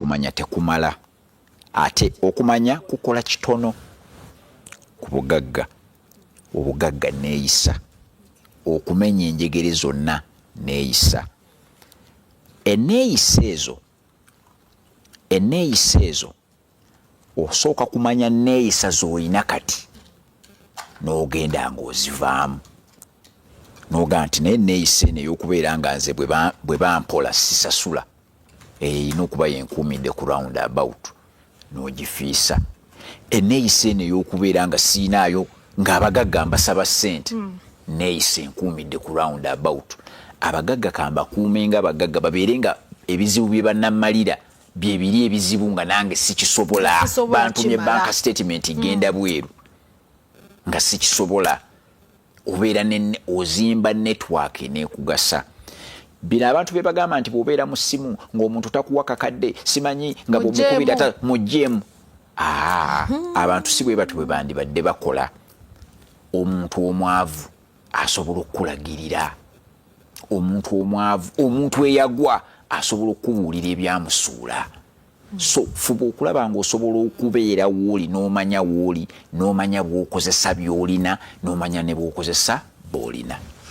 okumanya tekumala ate okumanya kukola kitono ku bugagga obugagga neeyisa okumenya enjegere zonna neeyisa enneeyisa ezo osooka kumanya neeyisa z'olina kati n'ogenda ng'ozivaamu n'ogaa nti naye neeyisa eno ey'okubeera nga nze bwe bampola sisasula erina okuba yenkuumidde ku round about n'ogifiisa enneeyisa eno ey'okubeera nga siinaayo ng'abagagga mbasaba ssente neeyisa enkuumidde ku round about abagagga kambakuume nga abagagga babeere nga ebizibu bye bannammalira byebiri ebizibu nga nange sikisobola bantumye banka statement genda bweru nga sikisobola obeera ozimba network nekugasa bino abantu be bagamba nti bw'obeera mu ssimu ng'omuntu takuwa kakadde simanyi nga bw'omukubira mujjeemu abantu si bwe batyo bwe bandibadde bakola omuntu omwavu asobola okukulagirira omuntu omwavu omuntu eyagwa asobola okubuulira ebyamusuula so fuba okulaba ng'osobola okubeera wooli n'omanya wooli n'omanya bw'okozesa by'olina n'omanya ne bw'okozesa b'olina